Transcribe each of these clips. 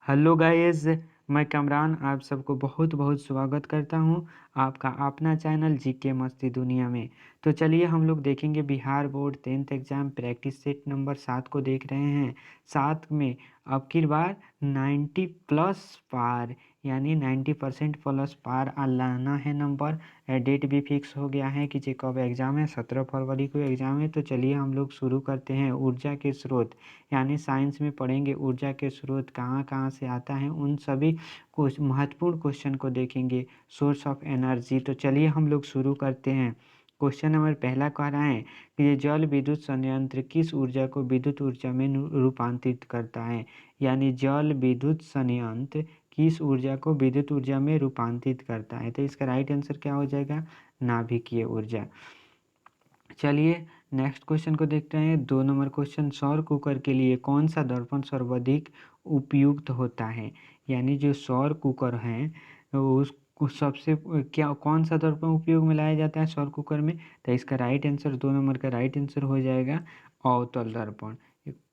Hello guys, मैं कमरान आप सबको बहुत बहुत स्वागत करता हूं आपका अपना चैनल जीके मस्ती दुनिया में। तो चलिए हम लोग देखेंगे Bihar board 10th exam practice set number 7 को देख रहे हैं। 7 में अब की बार 90 प्लस पार यानी 90% प्लस पार लाना है नंबर। डेट भी फिक्स हो गया है कि जे कब एग्ज़ाम है, 17 फरवरी को एग्ज़ाम है। तो चलिए हम लोग शुरू करते हैं। ऊर्जा के स्रोत यानी साइंस में पढ़ेंगे ऊर्जा के स्रोत कहाँ कहाँ से आता है, उन सभी कुछ महत्वपूर्ण क्वेश्चन को देखेंगे। Source of energy. तो चलिए हम लोग शुरू करते हैं। क्वेश्चन नंबर पहला कह रहा है कि ये जल विद्युत संयंत्र किस ऊर्जा को विद्युत ऊर्जा में रूपांतरित करता है। यानी जल विद्युत संयंत्र किस ऊर्जा को विद्युत ऊर्जा में रूपांतरित करता है। तो इसका राइट आंसर क्या हो जाएगा? नाभिकीय ऊर्जा। चलिए नेक्स्ट क्वेश्चन को देखते हैं। 2 नंबर क्वेश्चन, सौर कुकर के लिए कौन सा दर्पण सर्वाधिक उपयुक्त होता है। यानी जो सौर कुकर हैं उसको सबसे क्या कौन सा दर्पण उपयोग में लाया जाता है सौर कुकर में। तो इसका राइट आंसर 2 नंबर का राइट आंसर हो जाएगा अवतल दर्पण।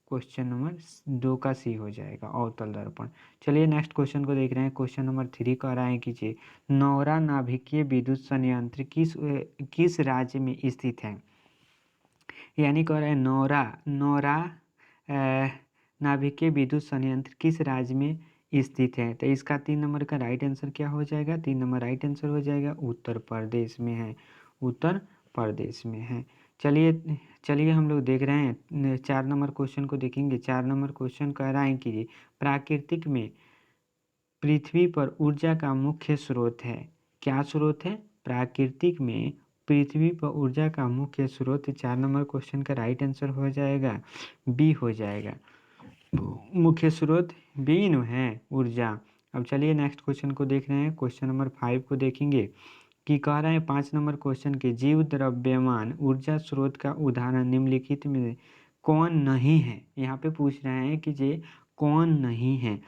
क्वेश्चन नंबर 2 का सी हो जाएगा अवतल दर्पण। चलिए नेक्स्ट क्वेश्चन को देख रहे हैं। क्वेश्चन नंबर 3 कह रहा है कि नौरा नाभिकीय विद्युत संयंत्र किस राज्य में स्थित है। यानी कह रहा है नौरा नौरा नाभिकीय विद्युत संयंत्र किस राज्य में स्थित है। तो इसका 3 नंबर का राइट आंसर क्या हो जाएगा? 3 नंबर राइट आंसर हो जाएगा उत्तर प्रदेश में है। उत्तर प्रदेश में है। चलिए चलिए हम लोग देख रहे हैं 4 नंबर क्वेश्चन को देखेंगे। 4 नंबर क्वेश्चन कह रहा है कि प्राकृतिक में पृथ्वी पर ऊर्जा का मुख्य स्रोत है। क्या स्रोत है? प्राकृतिक में पृथ्वी पर ऊर्जा का मुख्य स्रोत। 4 नंबर क्वेश्चन का राइट आंसर हो जाएगा बी हो जाएगा। मुख्य स्रोत बी है ऊर्जा। अब चलिए नेक्स्ट क्वेश्चन को देख रहे हैं। क्वेश्चन नंबर 5 को देखेंगे कि कह रहे हैं 5 नंबर क्वेश्चन के जीव द्रव्यमान ऊर्जा स्रोत का उदाहरण निम्नलिखित में कौन नहीं है। यहाँ पे पूछ रहे हैं कि जे कौन नहीं है।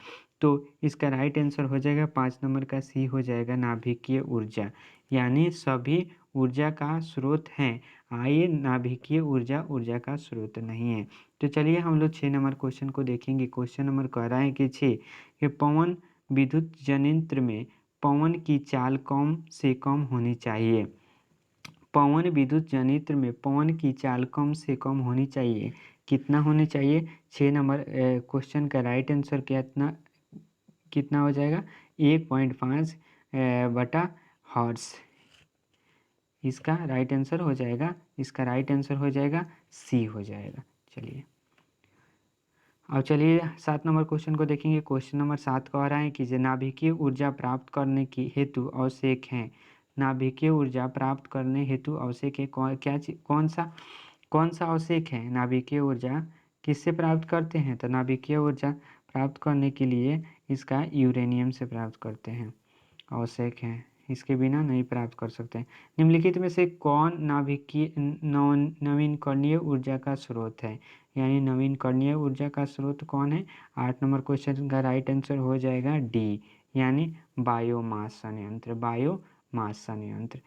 तो इसका राइट आंसर हो जाएगा 5 नंबर का सी हो जाएगा नाभिकीय ऊर्जा। यानी सभी ऊर्जा का स्रोत है, आइए नाभिकीय ऊर्जा ऊर्जा का स्रोत नहीं है। तो चलिए हम लोग 6 नंबर क्वेश्चन को देखेंगे। क्वेश्चन नंबर कह रहा है कि 6 कि पवन विद्युत जनयंत्र में पवन की चाल कम से कम होनी चाहिए। पवन विद्युत जनयंत्र में पवन की चाल कम से कम होनी चाहिए। कितना होनी चाहिए? 6 नंबर क्वेश्चन का राइट आंसर कितना हो जाएगा? 1.5 बटा हर्ट्ज। इसका राइट आंसर हो जाएगा सी हो जाएगा। चलिए अब चलिए 7 नंबर क्वेश्चन को देखेंगे। क्वेश्चन नंबर 7 कह रहा है कि नाभिकीय ऊर्जा प्राप्त करने की हेतु आवश्यक है। नाभिकीय ऊर्जा प्राप्त करने हेतु आवश्यक है कौन सा आवश्यक है? नाभिकीय ऊर्जा किससे प्राप्त करते हैं? तो नाभिकीय ऊर्जा प्राप्त करने के लिए इसका यूरेनियम से प्राप्त करते हैं। आवश्यक है, इसके बिना नहीं प्राप्त कर सकते। निम्नलिखित में से कौन नाभिकीय नवीनकरणीय ऊर्जा का स्रोत है। यानी नवीनकरणीय ऊर्जा का स्रोत कौन है? 8 नंबर क्वेश्चन का राइट आंसर हो जाएगा डी यानी बायोमास संयंत्र। बायोमास संयंत्र।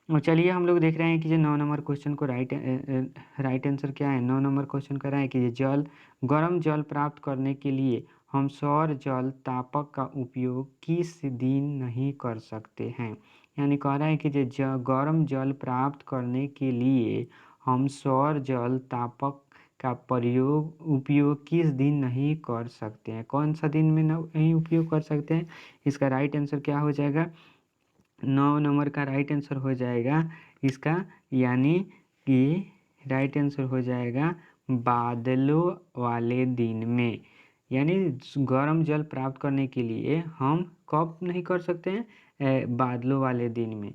और चलिए हम लोग देख रहे हैं कि जो 9 नंबर क्वेश्चन को राइट आंसर क्या है। 9 नंबर क्वेश्चन कर रहा है कि गर्म जल प्राप्त करने के लिए हम सौर जल तापक का उपयोग किस दिन नहीं कर सकते हैं। यानी कह रहा है कि जो गर्म जल प्राप्त करने के लिए हम सौर जल तापक का उपयोग किस दिन नहीं कर सकते हैं। कौन सा दिन में नहीं उपयोग कर सकते हैं? इसका राइट आंसर क्या हो जाएगा? 9 नंबर का राइट आंसर हो जाएगा इसका, यानी कि राइट आंसर हो जाएगा बादलों वाले दिन में। यानी गर्म जल प्राप्त करने के लिए हम कब नहीं कर सकते हैं? बादलों वाले दिन में।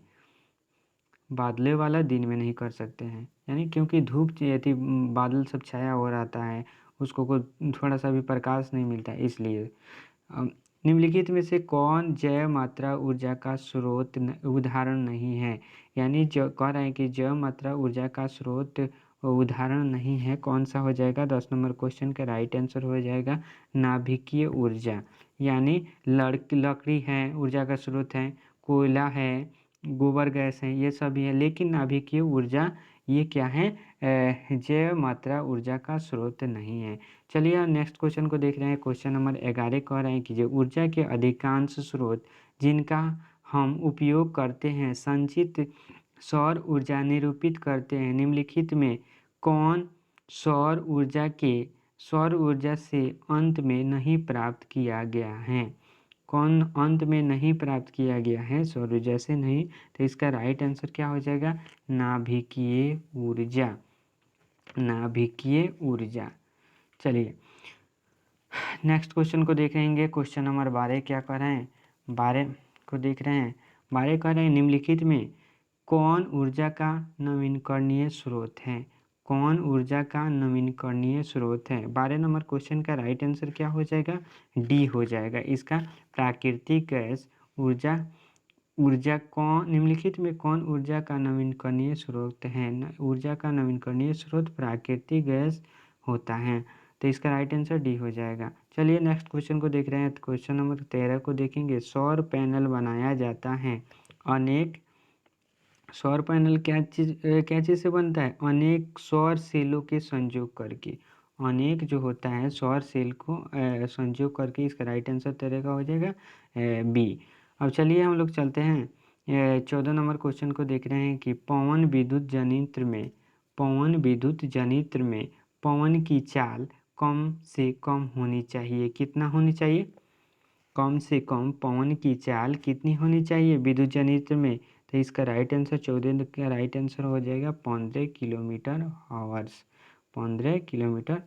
बादले वाला दिन में नहीं कर सकते हैं यानी क्योंकि धूप यदि बादल सब छाया हो रहता है, उसको कोई थोड़ा सा भी प्रकाश नहीं मिलता, इसलिए। निम्नलिखित में से कौन जैव मात्रा ऊर्जा का स्रोत उदाहरण नहीं है। यानी जो कह रहे हैं कि जैव मात्रा ऊर्जा का स्रोत उदाहरण नहीं है, कौन सा हो जाएगा? 10 नंबर क्वेश्चन का राइट आंसर हो जाएगा नाभिकीय ऊर्जा। यानी लकड़ी है ऊर्जा का स्रोत है, कोयला है, गोबर गैस है, ये सभी है, लेकिन नाभिकीय ऊर्जा ये क्या है, जैव मात्रा ऊर्जा का स्रोत नहीं है। चलिए हम नेक्स्ट क्वेश्चन को देख रहे हैं। क्वेश्चन नंबर 11 कह रहे हैं कि जो ऊर्जा के अधिकांश स्रोत जिनका हम उपयोग करते हैं संचित सौर ऊर्जा निरूपित करते हैं, निम्नलिखित में कौन सौर ऊर्जा से अंत में नहीं प्राप्त किया गया है? कौन अंत में नहीं प्राप्त किया गया है? सौर ऊर्जा से नहीं। तो इसका राइट आंसर क्या हो जाएगा? नाभिकीय ऊर्जा। नाभिकीय ऊर्जा। चलिए नेक्स्ट क्वेश्चन को देखेंगे। क्वेश्चन नंबर 12 क्या कर रहे हैं? 12 को देख रहे हैं। 12 कह रहे हैं निम्नलिखित में कौन ऊर्जा का नवीकरणीय स्रोत है? कौन ऊर्जा का नवीकरणीय स्रोत है? 12 नंबर क्वेश्चन का राइट आंसर क्या हो जाएगा? डी हो जाएगा। इसका प्राकृतिक गैस ऊर्जा कौन, निम्नलिखित में कौन ऊर्जा का नवीकरणीय स्रोत है? ऊर्जा का नवीकरणीय स्रोत प्राकृतिक गैस होता है। तो इसका राइट आंसर डी हो जाएगा। चलिए नेक्स्ट क्वेश्चन को देख रहे हैं। क्वेश्चन नंबर 13 को देखेंगे। सौर पैनल बनाया जाता है अनेक, सौर पैनल क्या चीज़ से बनता है? अनेक सौर सेलों के संयोग करके। अनेक जो होता है सौर सेल को संयोग करके। इसका राइट आंसर 13 का हो जाएगा बी। अब चलिए हम लोग चलते हैं 14 नंबर क्वेश्चन को देख रहे हैं कि पवन विद्युत जनित्र में पवन की चाल कम से कम होनी चाहिए। कितना होनी चाहिए? कम से कम पवन की चाल कितनी होनी चाहिए विद्युत जनित्र में? तो इसका राइट आंसर 14 का राइट आंसर हो जाएगा 15 किलोमीटर हावर्स। 15 kilometre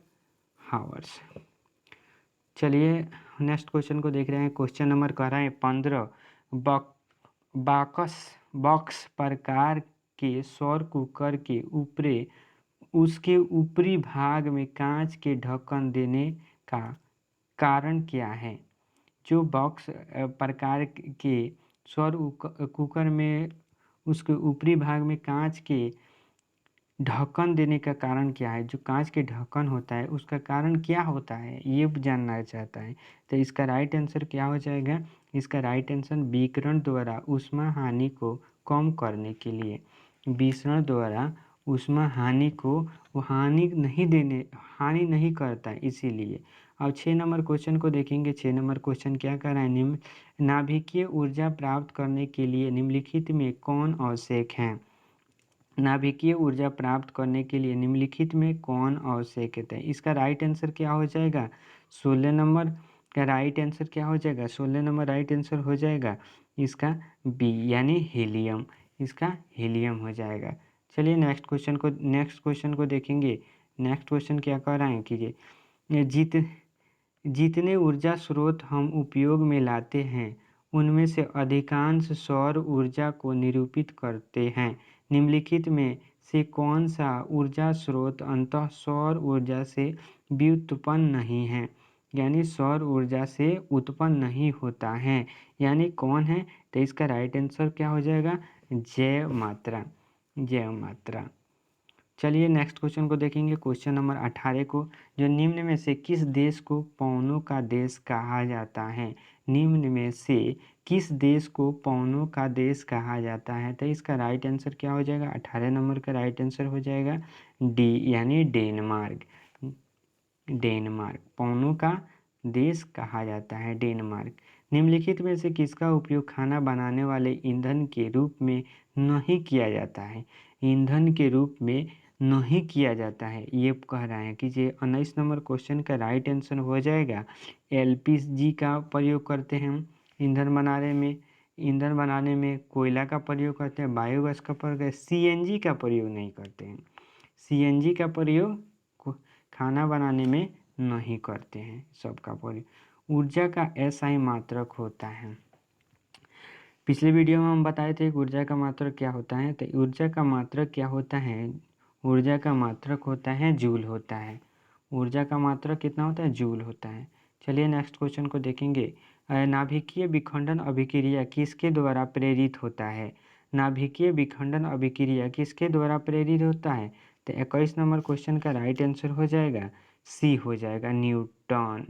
hours. चलिए नेक्स्ट क्वेश्चन को देख रहे हैं। क्वेश्चन नंबर कह रहा है 15 बॉक्स प्रकार के सौर कुकर के ऊपरी उसके ऊपरी भाग में कांच के ढक्कन देने का कारण क्या है? जो बॉक्स प्रकार के सौर कुकर में उसके ऊपरी भाग में कांच के ढक्कन देने का कारण क्या है? जो कांच के ढक्कन होता है उसका कारण क्या होता है, ये जानना चाहता है। तो इसका राइट आंसर क्या हो जाएगा? इसका राइट आंसर विकिरण द्वारा ऊष्मा हानि को कम करने के लिए। विकिरण द्वारा ऊष्मा हानि को वो हानि नहीं करता है, इसीलिए। अब 6 नंबर क्वेश्चन को देखेंगे। 6 नंबर क्वेश्चन क्या कर रहा है? नाभिकीय ऊर्जा प्राप्त करने के लिए निम्नलिखित में कौन आवश्यक है? नाभिकीय ऊर्जा प्राप्त करने के लिए निम्नलिखित में कौन आवश्यक है? इसका राइट आंसर क्या हो जाएगा? 16 नंबर का राइट आंसर क्या हो जाएगा? 16 नंबर राइट आंसर हो जाएगा इसका बी, यानी हीलियम। इसका हीलियम हो जाएगा। चलिए नेक्स्ट क्वेश्चन को देखेंगे। नेक्स्ट क्वेश्चन क्या कह रहा है कि जितने ऊर्जा स्रोत हम उपयोग में लाते हैं उनमें से अधिकांश सौर ऊर्जा को निरूपित करते हैं। निम्नलिखित में से कौन सा ऊर्जा स्रोत अंततः सौर ऊर्जा से व्युत्पन्न नहीं है? यानी सौर ऊर्जा से उत्पन्न नहीं होता है, यानी कौन है? तो इसका राइट आंसर क्या हो जाएगा? जैव मात्रा। चलिए नेक्स्ट क्वेश्चन को देखेंगे। क्वेश्चन नंबर 18 को, जो निम्न में से किस देश को पवनों का देश कहा जाता है? निम्न में से किस देश को पवनों का देश कहा जाता है? तो इसका राइट आंसर क्या हो जाएगा? 18 नंबर का राइट आंसर हो जाएगा डी, यानी डेनमार्क। पवनों का देश कहा जाता है डेनमार्क। निम्नलिखित में से किसका उपयोग खाना बनाने वाले ईंधन के रूप में नहीं किया जाता है? ईंधन के रूप में नहीं किया जाता है, ये कह रहे हैं कि ये 19 नंबर क्वेश्चन का राइट आंसर हो जाएगा एलपीजी का प्रयोग करते हैं हम ईंधन बनाने में कोयला का प्रयोग करते हैं, बायोगैस का प्रयोग, सीएनजी का प्रयोग नहीं करते हैं। सीएनजी का प्रयोग खाना बनाने में नहीं करते हैं। सबका प्रयोग ऊर्जा का एसआई मात्रक होता है। पिछले वीडियो में हम बताए थे कि ऊर्जा का मात्रक क्या होता है। तो ऊर्जा का मात्रक क्या होता है? ऊर्जा का मात्रक होता है जूल होता है। ऊर्जा का मात्रक कितना होता है? जूल होता है। चलिए नेक्स्ट क्वेश्चन को देखेंगे। नाभिकीय विखंडन अभिक्रिया किसके द्वारा प्रेरित होता है? नाभिकीय विखंडन अभिक्रिया किसके द्वारा प्रेरित होता है? तो 21 नंबर क्वेश्चन का राइट आंसर हो जाएगा सी हो जाएगा न्यूट्रॉन।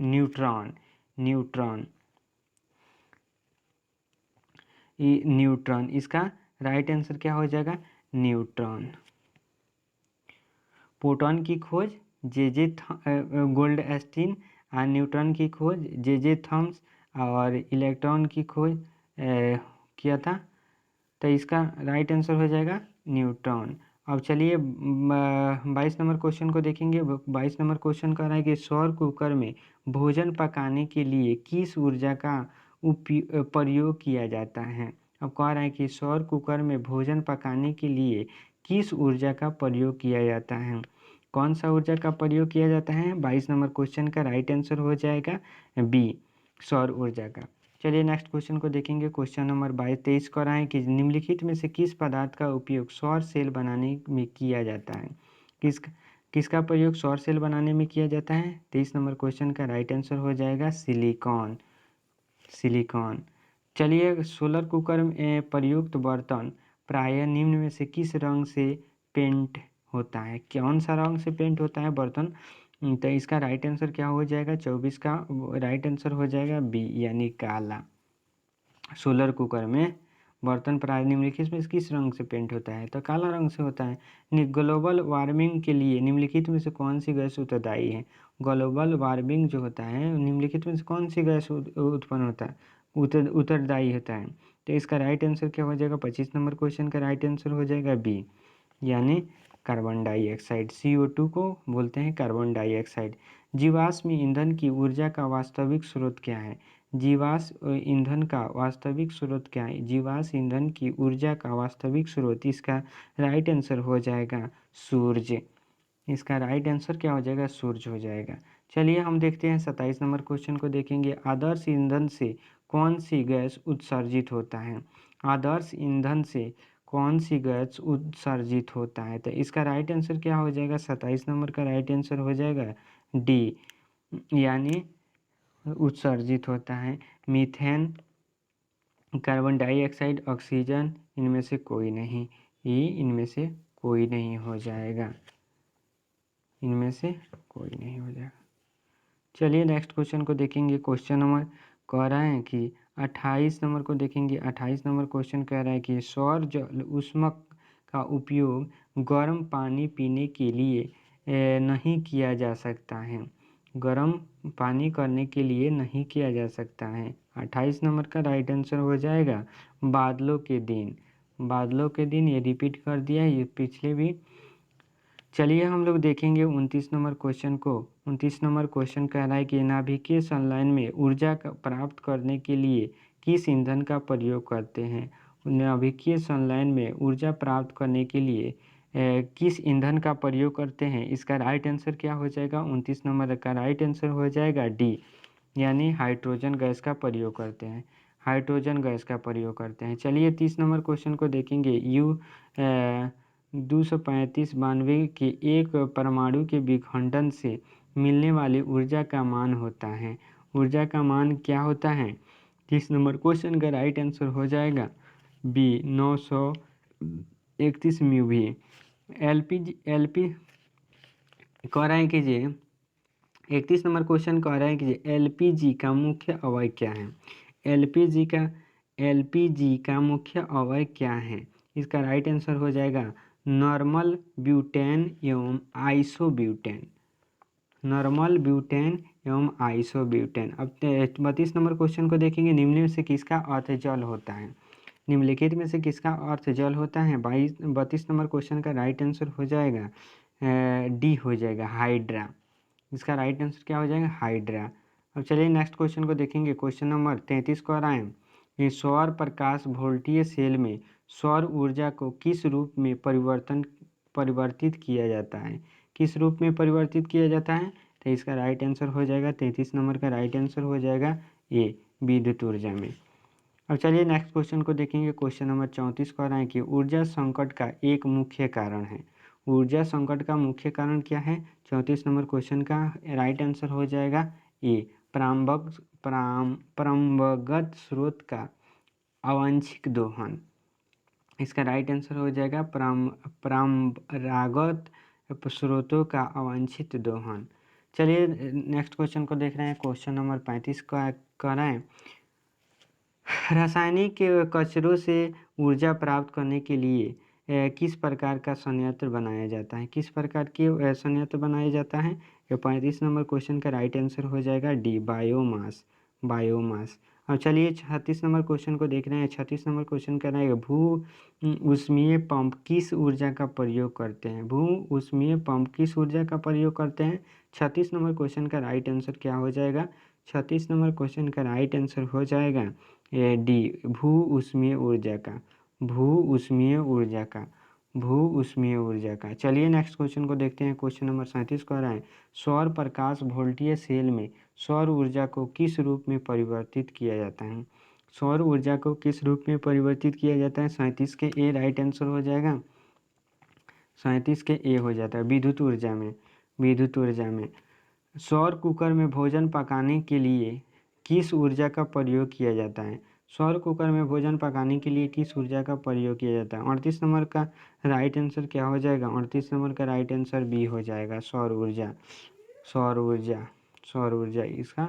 इसका राइट आंसर क्या हो जाएगा? न्यूट्रॉन। प्रोटॉन की खोज जे गोल्डस्टीन, और न्यूट्रॉन की खोज जे थॉमस, और इलेक्ट्रॉन की खोज किया था। तो इसका राइट आंसर हो जाएगा न्यूट्रॉन। अब चलिए 22 नंबर क्वेश्चन को देखेंगे। 22 नंबर क्वेश्चन कह रहा है कि सौर कुकर में भोजन पकाने के लिए किस ऊर्जा का प्रयोग किया जाता है। अब कह रहा है कि सौर कुकर में भोजन पकाने के लिए किस ऊर्जा का प्रयोग किया जाता है। कौन सा ऊर्जा का प्रयोग किया जाता है। 22 नंबर क्वेश्चन का राइट आंसर हो जाएगा बी, सौर ऊर्जा का। चलिए नेक्स्ट क्वेश्चन को देखेंगे। क्वेश्चन नंबर 23 को रहा है कि निम्नलिखित में से किस पदार्थ का उपयोग सौर सेल बनाने में किया जाता है। किसका प्रयोग सौर सेल बनाने में किया जाता है। 23 नंबर क्वेश्चन का राइट आंसर हो जाएगा सिलिकॉन। चलिए सोलर कुकर में प्रयुक्त बर्तन प्रायः निम्न में से किस रंग से पेंट होता है। कौन सा रंग से पेंट होता है बर्तन। तो इसका राइट आंसर क्या हो जाएगा। 24 का राइट आंसर हो जाएगा बी, यानी काला। सोलर कुकर में बर्तन प्रायः निम्नलिखित में किस रंग से पेंट होता है। तो काला रंग से होता है। ग्लोबल वार्मिंग के लिए निम्नलिखित में से कौन सी गैस उत्तरदायी है। ग्लोबल वार्मिंग जो होता है निम्नलिखित में से कौन सी गैस उत्पन्न होता है, उत्तरदायी होता है। तो इसका राइट आंसर क्या हो जाएगा। 25 नंबर क्वेश्चन का राइट आंसर हो जाएगा बी, यानी कार्बन डाइऑक्साइड। CO2 को बोलते हैं कार्बन डाइऑक्साइड। जीवाश्म ईंधन की ऊर्जा का वास्तविक स्रोत क्या है। जीवाश्म ईंधन का वास्तविक स्रोत क्या है। जीवाश्म ईंधन की ऊर्जा का वास्तविक स्रोत, इसका राइट आंसर हो जाएगा सूर्य। इसका राइट आंसर क्या हो जाएगा, सूर्य हो जाएगा। चलिए हम देखते हैं 27 नंबर क्वेश्चन को देखेंगे। आदर्श ईंधन से कौन सी गैस उत्सर्जित होता है। आदर्श ईंधन से कौन सी गैस उत्सर्जित होता है। तो इसका राइट आंसर क्या हो जाएगा। 27 नंबर का राइट आंसर हो जाएगा डी, यानी उत्सर्जित होता है मीथेन, कार्बन डाइऑक्साइड, ऑक्सीजन, इनमें से कोई नहीं। ये इनमें से कोई नहीं हो जाएगा, इनमें से कोई नहीं हो जाएगा। चलिए नेक्स्ट क्वेश्चन को देखेंगे। क्वेश्चन नंबर कह रहा है कि 28 नंबर को देखेंगे। 28 नंबर क्वेश्चन कह रहा है कि सौर जल ऊष्मक का उपयोग गर्म पानी पीने के लिए नहीं किया जा सकता है। गर्म पानी करने के लिए नहीं किया जा सकता है। 28 नंबर का राइट आंसर हो जाएगा बादलों के दिन। बादलों के दिन, ये रिपीट कर दिया है, ये पिछले भी। चलिए हम लोग देखेंगे 29 नंबर क्वेश्चन को। 29 नंबर क्वेश्चन कह रहा है कि नाभिकीय संलयन में ऊर्जा प्राप्त करने के लिए किस ईंधन का प्रयोग करते हैं। नाभिकीय संलयन में ऊर्जा प्राप्त करने के लिए किस ईंधन का प्रयोग करते हैं। इसका राइट आंसर क्या हो जाएगा। 29 नंबर का राइट आंसर हो जाएगा डी, यानी हाइड्रोजन गैस का प्रयोग करते हैं। हाइड्रोजन गैस का प्रयोग करते हैं। चलिए 30 नंबर क्वेश्चन को देखेंगे। 235 के एक परमाणु के विखंडन से मिलने वाली ऊर्जा का मान होता है। ऊर्जा का मान क्या होता है। 30 नंबर क्वेश्चन का राइट आंसर हो जाएगा बी, 931 म्यू भी। एलपी कह रहा है कि जी 31 नंबर क्वेश्चन कह रहा है कि एलपीजी का मुख्य अवयव क्या है। एलपीजी का मुख्य अवयव क्या है। इसका राइट आंसर हो जाएगा नॉर्मल ब्यूटेन एवं आइसोब्यूटेन। नॉर्मल ब्यूटेन एवं आइसोब्यूटेन। अब 32 नंबर क्वेश्चन को देखेंगे। निम्न में से किसका अर्थ जल होता है। निम्नलिखित में से किसका अर्थ जल होता है। 32 नंबर क्वेश्चन का राइट आंसर हो जाएगा डी हो जाएगा, हाइड्रा। इसका राइट आंसर क्या हो जाएगा, हाइड्रा। अब चलिए नेक्स्ट क्वेश्चन को देखेंगे। क्वेश्चन नंबर 33 को आ रहा है कि सौर प्रकाश वोल्टीय सेल में सौर ऊर्जा को किस रूप में परिवर्तित किया जाता है। किस रूप में परिवर्तित किया जाता है। तो इसका राइट आंसर हो जाएगा 33 नंबर का राइट आंसर हो जाएगा ए, विद्युत ऊर्जा में। अब चलिए नेक्स्ट क्वेश्चन को देखेंगे। क्वेश्चन नंबर 34 को आ रहा है कि ऊर्जा संकट का एक मुख्य कारण है। ऊर्जा संकट का मुख्य कारण क्या है। 34 नंबर क्वेश्चन का राइट आंसर हो जाएगा ए, परम्परागत स्रोत का अवांछित दोहन। इसका राइट आंसर हो जाएगा परम्परागत स्रोतों का अवांछित दोहन। चलिए नेक्स्ट क्वेश्चन को देख रहे हैं। क्वेश्चन नंबर 35 का कह रहा है रासायनिक कचरों से ऊर्जा प्राप्त करने के लिए किस प्रकार का संयंत्र बनाया जाता है? किस प्रकार के संयंत्र बनाया जाता है? ये 35 नंबर क्वेश्चन का राइट आंसर हो जाएगा डी, बायोमास। बायोमास। अब चलिए 36 नंबर क्वेश्चन को देख रहे हैं। 36 नंबर क्वेश्चन कह रहा है ऊष्मीय पंप किस ऊर्जा का प्रयोग करते हैं? भू ऊष्मीय पंप किस ऊर्जा का प्रयोग करते हैं? 36 नंबर क्वेश्चन का राइट आंसर क्या हो जाएगा? 36 नंबर क्वेश्चन का राइट आंसर हो जाएगा डी, भू ऊष्मीय ऊर्जा का। भू ऊष्मीय ऊर्जा का। भू ऊष्मीय ऊर्जा का। चलिए नेक्स्ट क्वेश्चन को देखते हैं। क्वेश्चन नंबर 37 कह रहा है सौर प्रकाश वोल्टीय सेल में सौर ऊर्जा को किस रूप में परिवर्तित किया जाता है? सौर ऊर्जा को किस रूप में परिवर्तित किया जाता है? 37 के ए राइट आंसर हो जाएगा। 37 के ए हो जाता है विद्युत ऊर्जा में। विद्युत ऊर्जा में सौर कुकर में भोजन पकाने के लिए किस ऊर्जा का प्रयोग किया जाता है? सौर कुकर में भोजन पकाने के लिए किस ऊर्जा का प्रयोग किया जाता है? 38 नंबर का राइट आंसर क्या हो जाएगा? 38 नंबर का राइट आंसर बी हो जाएगा, सौर ऊर्जा। सौर ऊर्जा। सौर ऊर्जा इसका।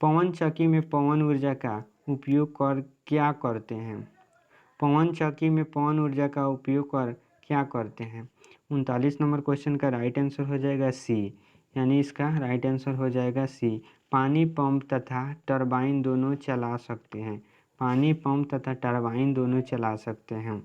पवन चक्की में पवन ऊर्जा का उपयोग कर क्या करते हैं? पवन चक्की में पवन ऊर्जा का उपयोग कर क्या करते हैं? 39 नंबर क्वेश्चन का राइट आंसर हो जाएगा सी, यानी इसका राइट आंसर हो जाएगा सी। पानी पंप तथा टरबाइन दोनों चला सकते हैं। पानी पंप तथा टरबाइन दोनों चला सकते हैं।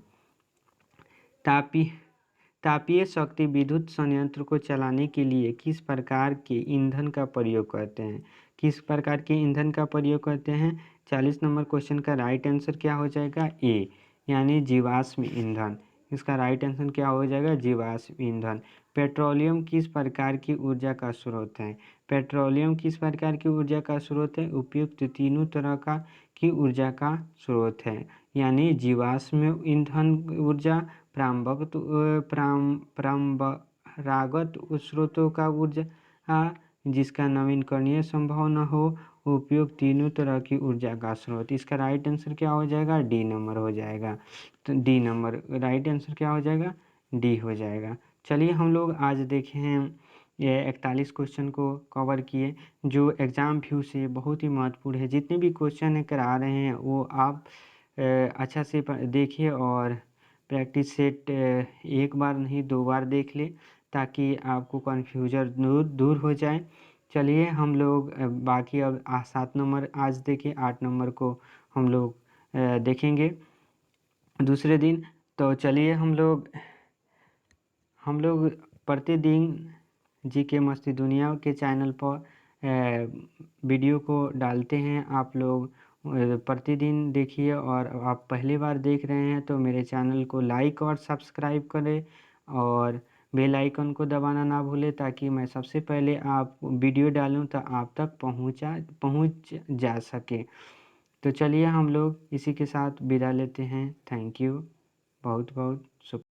तापीय शक्ति विद्युत संयंत्र को चलाने के लिए किस प्रकार के ईंधन का प्रयोग करते हैं? किस प्रकार के ईंधन का प्रयोग करते हैं? 40 नंबर क्वेश्चन का राइट आंसर क्या हो जाएगा? ए, यानी जीवाश्म ईंधन। इसका राइट आंसर क्या हो जाएगा? जीवाश्म ईंधन। पेट्रोलियम किस प्रकार की ऊर्जा का स्रोत है? पेट्रोलियम किस प्रकार की ऊर्जा का स्रोत है? उपयुक्त तीनों तरह की ऊर्जा का स्रोत है, यानी जीवाश्म ईंधन ऊर्जा, परंपरागत स्रोतों का ऊर्जा जिसका नवीकरणीय संभव न हो, उपयोग तीनों तरह की ऊर्जा का स्रोत। इसका राइट आंसर क्या हो जाएगा? डी नंबर हो जाएगा। तो डी नंबर राइट आंसर क्या हो जाएगा? डी हो जाएगा। चलिए हम लोग आज देखे हैं ये 41 क्वेश्चन को कवर किए, जो एग्ज़ाम व्यू से बहुत ही महत्वपूर्ण है। जितने भी क्वेश्चन करा रहे हैं वो आप अच्छा से देखिए और प्रैक्टिस सेट एक बार नहीं 2 बार देख ले, ताकि आपको कन्फ्यूजन दूर हो जाए। चलिए हम लोग बाकी अब 7 नंबर आज देखें, 8 नंबर को हम लोग देखेंगे दूसरे दिन। तो चलिए हम लोग प्रतिदिन जी के मस्ती दुनिया के चैनल पर वीडियो को डालते हैं। आप लोग प्रतिदिन देखिए, और आप पहली बार देख रहे हैं तो मेरे चैनल को लाइक और सब्सक्राइब करें और बेल आइकन को दबाना ना भूलें, ताकि मैं सबसे पहले आप वीडियो डालूं तो आप तक पहुंच जा सके। तो चलिए हम लोग इसी के साथ विदा लेते हैं। थैंक यू, बहुत बहुत शुक्रिया।